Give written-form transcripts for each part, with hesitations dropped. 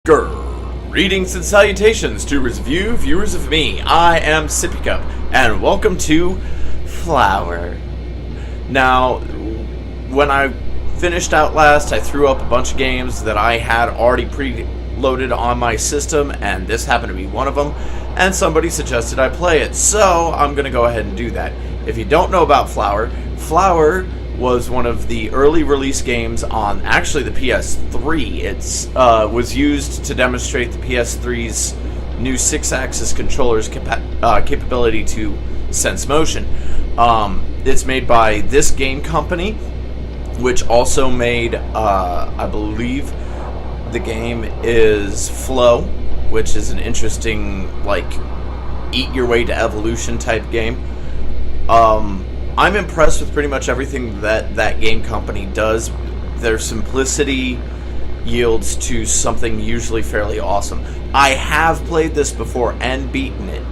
Greetings and salutations to viewers of me. I am Sippy and welcome to Flower. Now, when I finished Outlast, I threw up a bunch of games that I had already preloaded on my system, and this happened to be one of them, and somebody suggested I play it, so I'm going to go ahead and do that. If you don't know about Flower, Flower was one of the early release games on actually the PS3. It was used to demonstrate the PS3's new 6-axis controller's capability to sense motion. It's made by this game company, which also made, I believe, the game is Flow, which is an interesting, like, eat your way to evolution type game. I'm impressed with pretty much everything that game company does. Their simplicity yields to something usually fairly awesome. I have played this before and beaten it,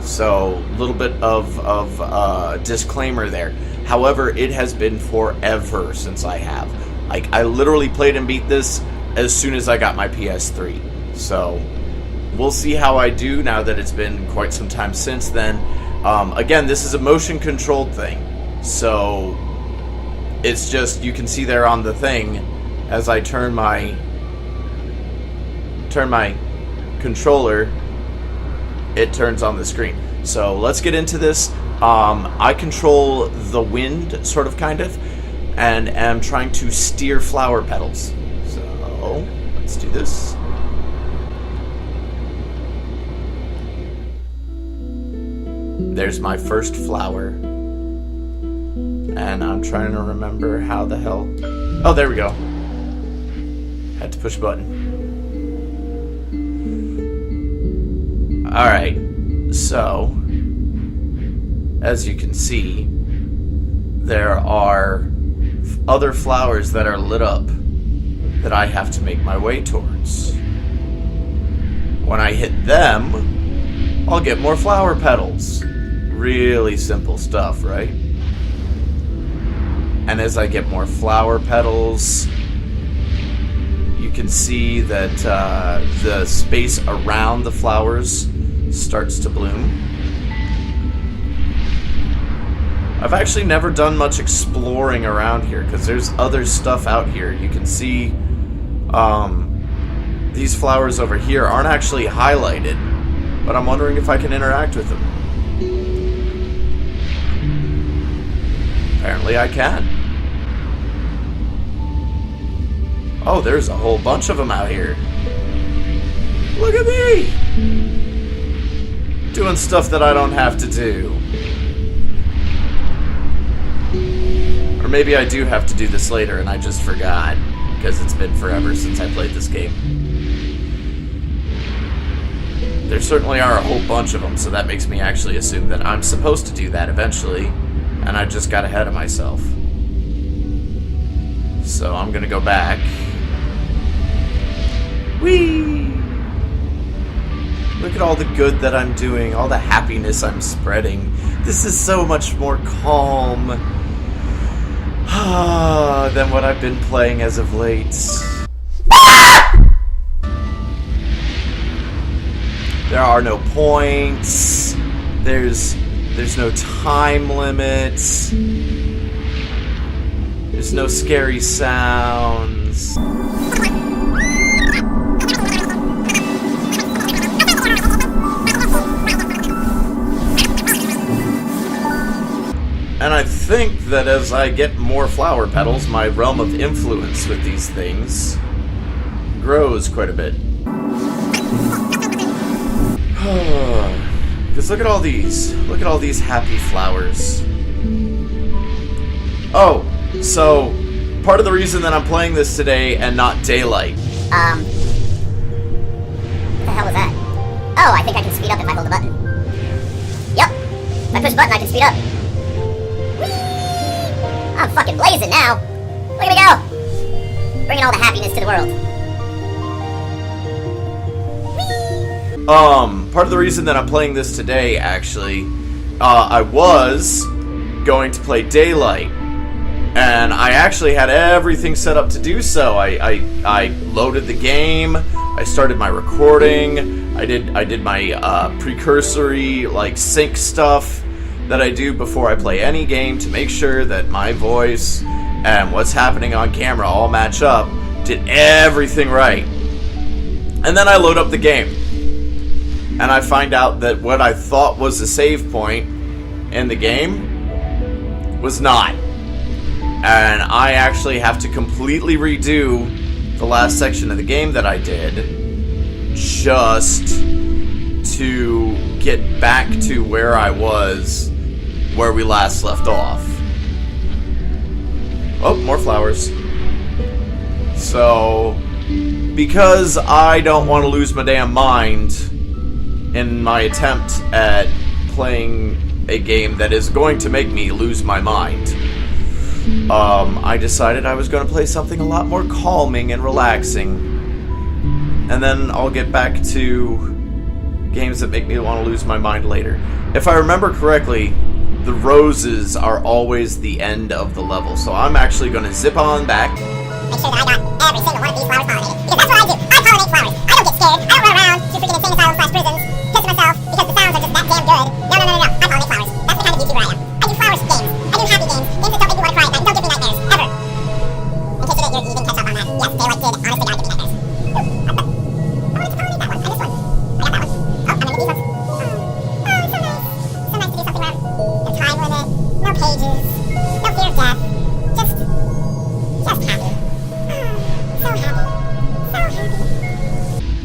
so a little bit of disclaimer there. However, it has been forever since I have. Like, I literally played and beat this as soon as I got my PS3. So we'll see how I do now that it's been quite some time since then. Again, this is a motion controlled thing. So it's just, you can see there on the thing, as I turn my controller, it turns on the screen. So let's get into this. I control the wind, sort of, kind of, and am trying to steer flower petals. So let's do this. There's my first flower. And I'm trying to remember how the hell... Oh, there we go. Had to push a button. Alright, so... as you can see, there are other flowers that are lit up that I have to make my way towards. When I hit them, I'll get more flower petals. Really simple stuff, right? And as I get more flower petals, you can see that the space around the flowers starts to bloom. I've actually never done much exploring around here because there's other stuff out here. You can see these flowers over here aren't actually highlighted, but I'm wondering if I can interact with them. Apparently I can. Oh, there's a whole bunch of them out here. Look at me! Doing stuff that I don't have to do. Or maybe I do have to do this later and I just forgot, because it's been forever since I played this game. There certainly are a whole bunch of them, so that makes me actually assume that I'm supposed to do that eventually, and I just got ahead of myself. So I'm gonna go back. Whee! Look at all the good that I'm doing, all the happiness I'm spreading. This is so much more calm than what I've been playing as of late. There are no points. There's no time limits. There's no scary sounds. And I think that as I get more flower petals, my realm of influence with these things grows quite a bit. Because look at all these. Look at all these happy flowers. Oh, so part of the reason that I'm playing this today and not daylight. What the hell was that? Oh, I think I can speed up if I hold the button. Yep. If I push a button, I can speed up. I'm fucking blazing now. Look at me go. Bringing all the happiness to the world. Part of the reason that I'm playing this today, actually, I was going to play Daylight, and I actually had everything set up to do so. I loaded the game, I started my recording. I did my precursory like sync stuff that I do before I play any game to make sure that my voice and what's happening on camera all match up. Did everything right. And then I load up the game. And I find out that what I thought was a save point in the game was not. And I actually have to completely redo the last section of the game that I did just to get back to where I was, where we last left off. Oh, more flowers. So, because I don't want to lose my damn mind in my attempt at playing a game that is going to make me lose my mind, I decided I was going to play something a lot more calming and relaxing. And then I'll get back to games that make me want to lose my mind later. If I remember correctly, the roses are always the end of the level. So I'm actually going to zip on back. Make sure that I got every single one of these flowers pollinated. Because that's what I do. I pollinate flowers. I don't get scared. I don't run around to freaking insane asylum/prisons, pissing myself because the sounds are just that damn good. No. I pollinate flowers. That's the kind of YouTuber I am. I do flowers games. I do happy games. Games that don't make me want to cry at night. Don't give me nightmares. Ever. In case you didn't catch up on that. Yes, Daylight did. Honestly, God, give me nightmares. I wanted to pollinate that one. I missed one. I got that one. Oh, I'm gonna do these ones. Oh, it's so nice. So nice to do something around. No time limit. No pages. No fear of death. Just happy. So happy. So happy.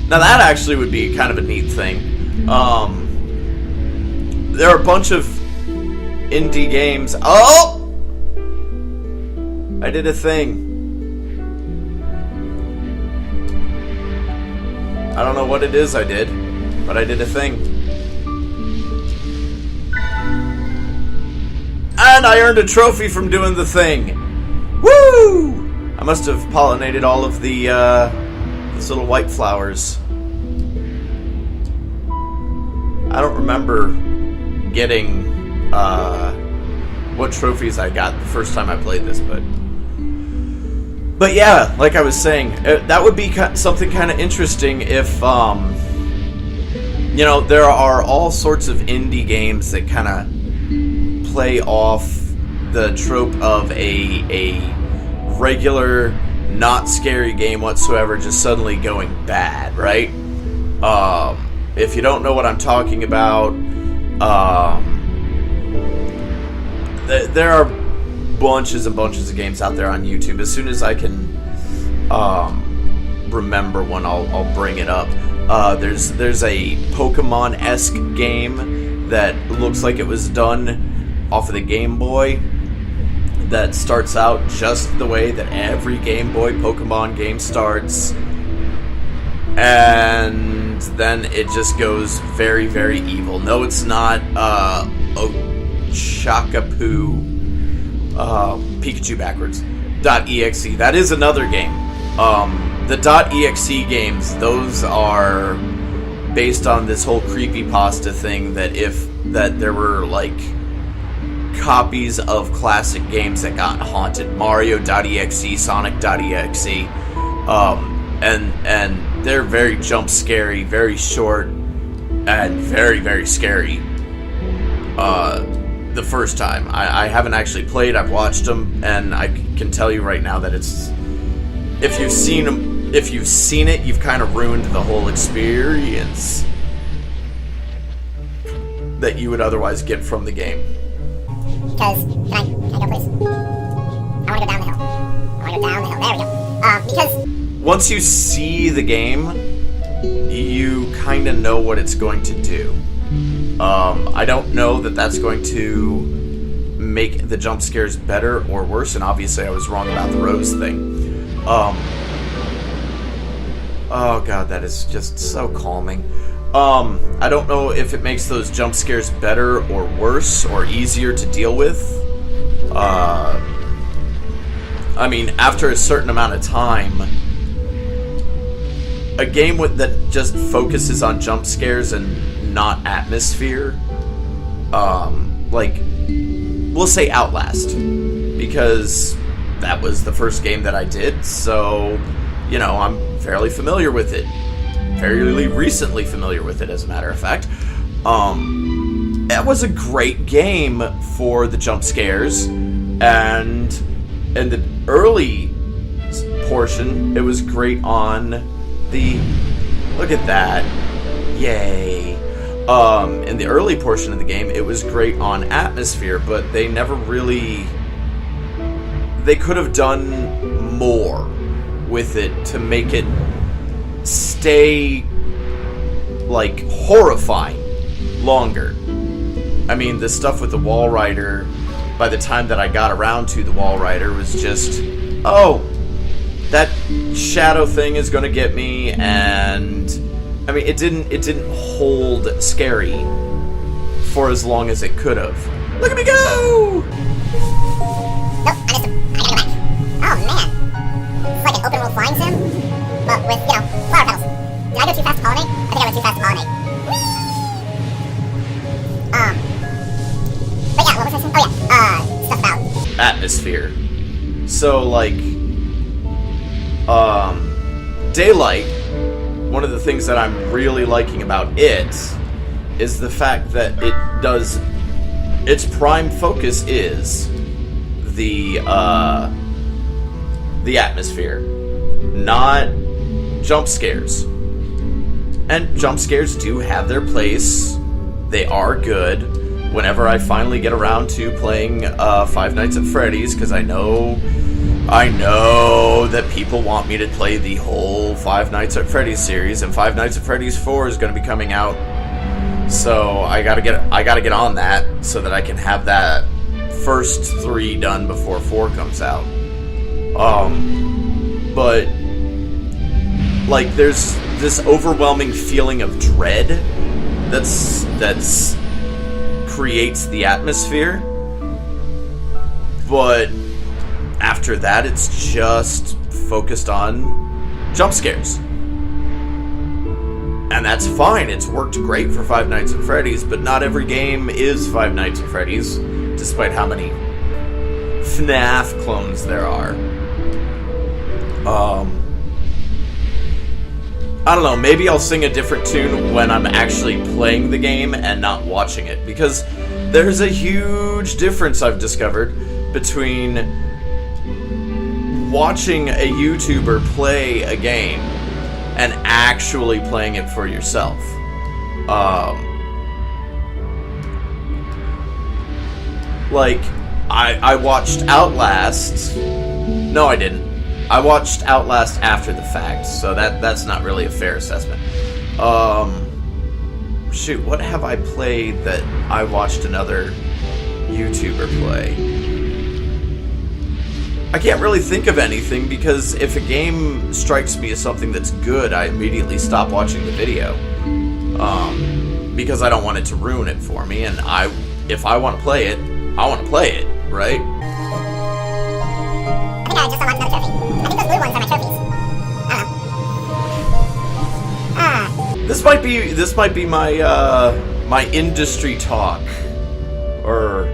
Now that actually would be kind of a neat thing. There are a bunch of indie games. Oh! I did a thing. I don't know what it is I did, but I did a thing. And I earned a trophy from doing the thing. Woo! I must have pollinated all of the these little white flowers. I don't remember getting what trophies I got the first time I played this, but yeah, like I was saying, that would be something kind of interesting if you know, there are all sorts of indie games that kind of play off the trope of a regular, not scary game whatsoever just suddenly going bad, right? If you don't know what I'm talking about, there are bunches and bunches of games out there on YouTube. As soon as I can remember one, I'll bring it up. There's a Pokemon-esque game that looks like it was done off of the Game Boy that starts out just the way that every Game Boy Pokemon game starts, and then it just goes very, very evil. No, it's not Chakapu Pikachu backwards. .exe. That is another game. The .exe games, those are based on this whole creepypasta thing that there were like copies of classic games that got haunted. Mario.exe, Sonic.exe, and they're very jump scary, very short, and very, very scary. The first time. I haven't actually played, I've watched them, and I can tell you right now that it's... If you've seen it, you've kind of ruined the whole experience that you would otherwise get from the game. Because, can I go, please? I want to go down the hill. There we go. Because... Once you see the game, you kind of know what it's going to do. I don't know that that's going to make the jump scares better or worse, and obviously I was wrong about the rose thing. Oh god, that is just so calming. I don't know if it makes those jump scares better or worse or easier to deal with. I mean, after a certain amount of time, a game that just focuses on jump scares and not atmosphere, like, we'll say Outlast, because that was the first game that I did, so, you know, I'm fairly familiar with it. fairly recently familiar with it, as a matter of fact. That was a great game for the jump scares, and in the early portion, it was great on the... Look at that. Yay. In the early portion of the game, it was great on atmosphere, but they never really... They could have done more with it to make it stay, like, horrifying longer. I mean, the stuff with the wall rider, by the time that I got around to the wall rider, was just, oh, that shadow thing is gonna get me, and I mean, it didn't hold scary for as long as it could have. Look at me go! Nope, I missed him. I gotta go back. Oh man, it's like an open world flying sim, but with, you know, flower petals. Did I go too fast to pollinate? I think I went too fast to pollinate. But yeah, what was I saying? Oh yeah, stuff about atmosphere. So, like, Daylight, one of the things that I'm really liking about it is the fact that it does, its prime focus is the atmosphere, not jump scares. And jump scares do have their place. They are good. Whenever I finally get around to playing Five Nights at Freddy's, because I know that people want me to play the whole Five Nights at Freddy's series, and Five Nights at Freddy's 4 is going to be coming out. So I gotta get on that so that I can have that first 3 done before 4 comes out. But like, there's this overwhelming feeling of dread that's creates the atmosphere, but after that it's just focused on jump scares, and that's fine. It's worked great for Five Nights at Freddy's, but not every game is Five Nights at Freddy's, despite how many FNAF clones there are. I don't know, maybe I'll sing a different tune when I'm actually playing the game and not watching it, because there's a huge difference I've discovered between watching a YouTuber play a game and actually playing it for yourself. Like, I watched Outlast. No, I didn't. I watched Outlast after the fact, so that's not really a fair assessment. Shoot, what have I played that I watched another YouTuber play? I can't really think of anything, because if a game strikes me as something that's good, I immediately stop watching the video. Because I don't want it to ruin it for me, and if I want to play it, I want to play it, right? I think I just unlocked another trophy. I think those blue ones are my trophies. I don't know. This might be my my industry talk, or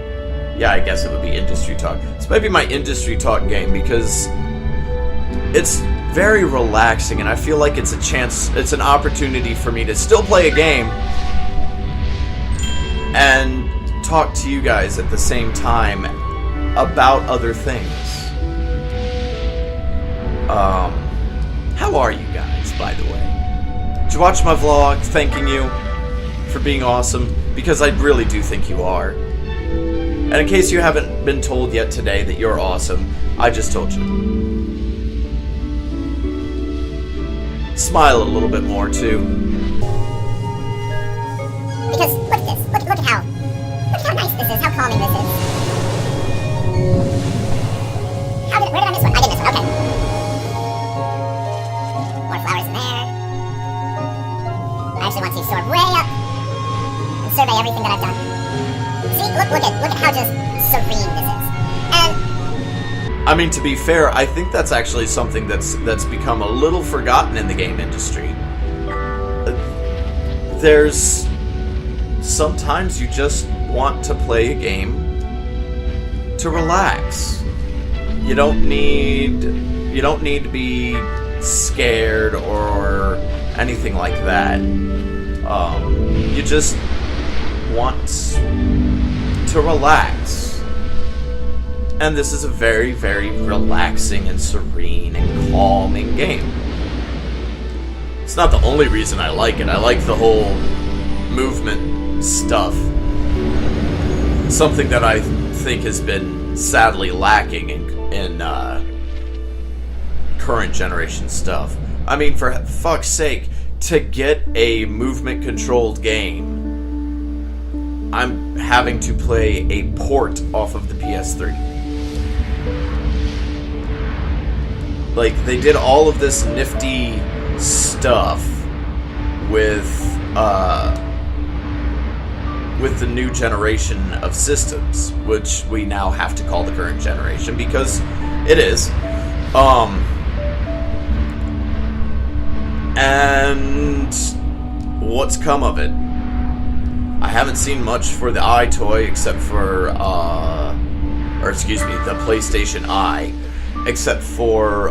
yeah, I guess it would be industry talk. This might be my industry talk game, because it's very relaxing, and I feel like it's an opportunity for me to still play a game and talk to you guys at the same time about other things. How are you guys, by the way? Did you watch my vlog thanking you for being awesome? Because I really do think you are. And in case you haven't been told yet today that you're awesome, I just told you. Smile a little bit more, too. Because look at this. Look how nice this is. How calming this is. Where did I miss one? I did miss one. Okay. More flowers in there. I actually want to soar way up and survey everything that I've done. See, look at how just serene this is. And I mean, to be fair, I think that's actually something that's become a little forgotten in the game industry. There's sometimes you just want to play a game to relax. You don't need to be scared or anything like that. You just want to relax. And this is a very, very relaxing and serene and calming game. It's not the only reason I like it. I like the whole movement stuff. Something that I think has been sadly lacking in current generation stuff. I mean, for fuck's sake, to get a movement-controlled game, I'm having to play a port off of the PS3. Like, they did all of this nifty stuff with the new generation of systems, which we now have to call the current generation because it is. And what's come of it? I haven't seen much for the iToy except for, the PlayStation Eye, except for,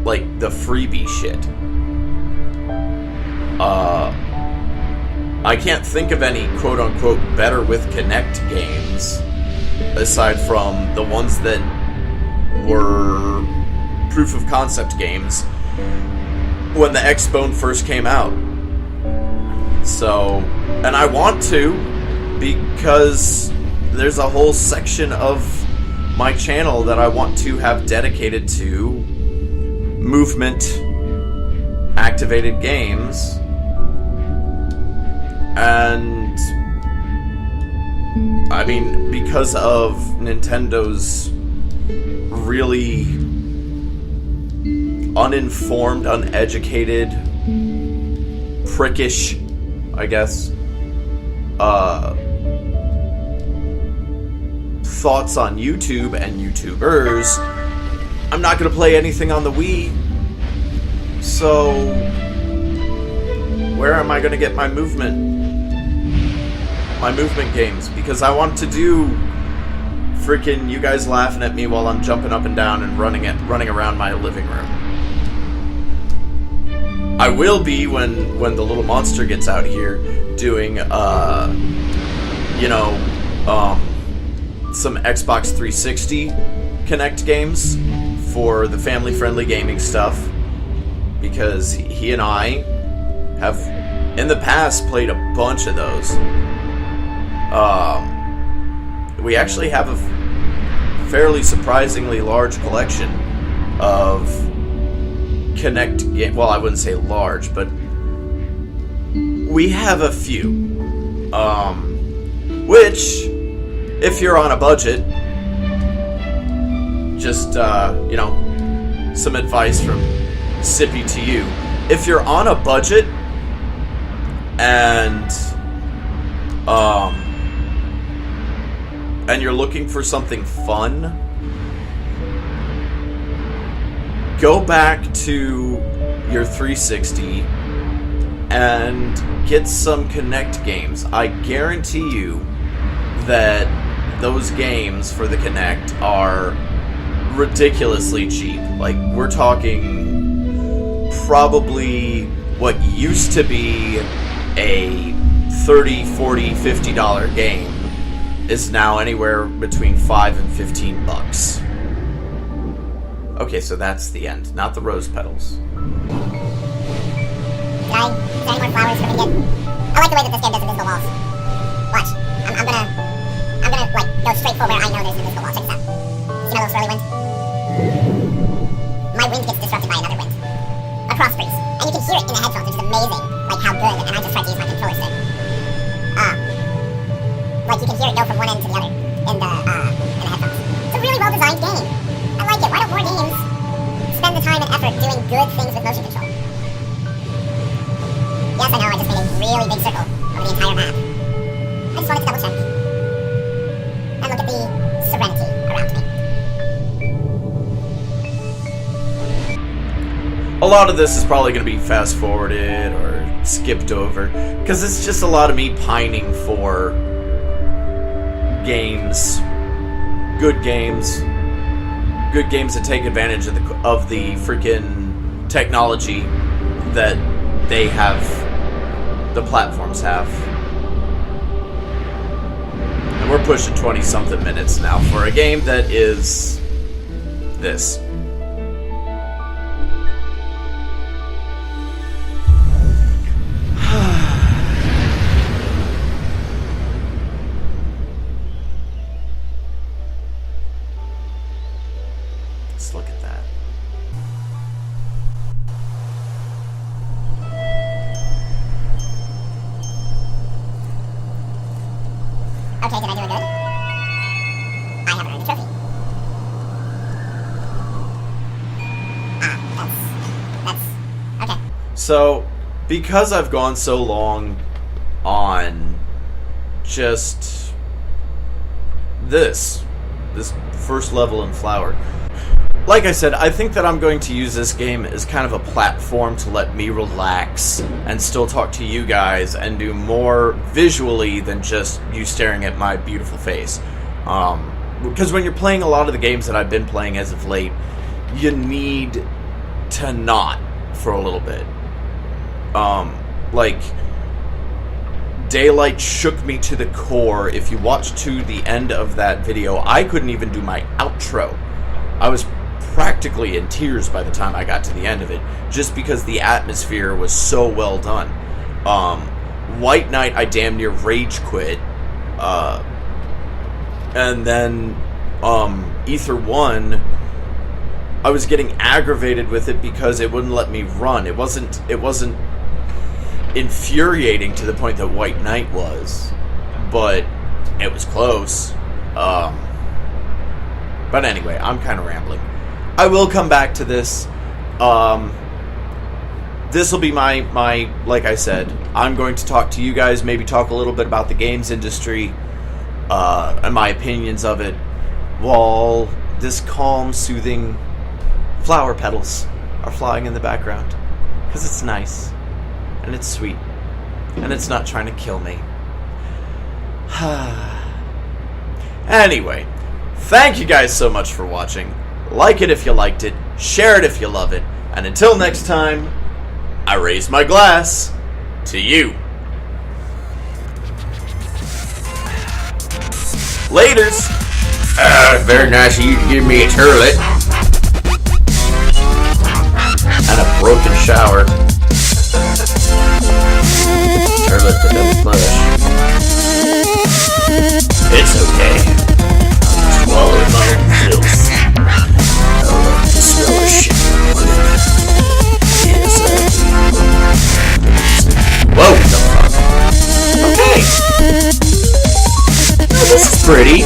like, the freebie shit. I can't think of any quote-unquote better with Kinect games, aside from the ones that were proof of concept games when the Xbone first came out. So, and I want to, because there's a whole section of my channel that I want to have dedicated to movement activated games. And I mean, because of Nintendo's really uninformed, uneducated, prickish, I guess, thoughts on YouTube and YouTubers, I'm not going to play anything on the Wii. So, where am I going to get my movement games? Because I want to do freaking you guys laughing at me while I'm jumping up and down and running around my living room. I will be when the little monster gets out here doing some Xbox 360 Kinect games for the family-friendly gaming stuff, because he and I have in the past played a bunch of those. We actually have a fairly surprisingly large collection of Kinect game. Well, I wouldn't say large, but we have a few. Which, if you're on a budget, just some advice from Sippy to you. If you're on a budget and you're looking for something fun, go back to your 360 and get some Kinect games. I guarantee you that those games for the Kinect are ridiculously cheap. Like, we're talking probably what used to be a $30, $40, $50 game is now anywhere between $5 and $15. Okay, so that's the end, not the rose petals. Is there any more flowers we're gonna get? I like the way that this game does invisible walls. Watch. I'm gonna like go straight for where I know there's an invisible wall. Check this out. See my little swirly wind? My wind gets disrupted by another wind. A cross breeze. And you can hear it in the headphones, which is amazing. Like how good, and I just tried to use my controller stick. Like you can hear it go from one end to the other in the headphones. It's a really well designed game. I like it. Why don't more games spend the time and effort doing good things with motion control? Yes, I know, I just made a really big circle over the entire map. I just wanted to double check. And look at the serenity around me. A lot of this is probably going to be fast forwarded or skipped over, because it's just a lot of me pining for games, good games that take advantage of the freaking technology that they have, the platforms have. And we're pushing 20-something minutes now for a game that is this. Let's look at that. Okay, did I do it good? I haven't earned a trophy. That's okay. So, because I've gone so long on just this first level in Flower, like I said, I think that I'm going to use this game as kind of a platform to let me relax and still talk to you guys and do more visually than just you staring at my beautiful face. Because when you're playing a lot of the games that I've been playing as of late, you need to not for a little bit. Like, Daylight shook me to the core. If you watch to the end of that video, I couldn't even do my outro. I was practically in tears by the time I got to the end of it, just because the atmosphere was so well done. White Knight, I damn near rage quit. And then Ether 1, I was getting aggravated with it because it wouldn't let me run. It wasn't infuriating to the point that White Knight was, but it was close. But anyway, I'm kind of rambling. I will come back to this. This will be my, like I said, I'm going to talk to you guys, maybe talk a little bit about the games industry, and my opinions of it, while this calm, soothing flower petals are flying in the background. Because it's nice, and it's sweet, and it's not trying to kill me. Anyway, thank you guys so much for watching. Like it if you liked it, share it if you love it, and until next time, I raise my glass to you. Laters! Very nice of you to give me a turlet. And a broken shower. Turlet that doesn't flush. It's okay. I'm swallowing my own filth. I love to smell a shit. Whoa, the fuck? Okay. Oh, this is pretty.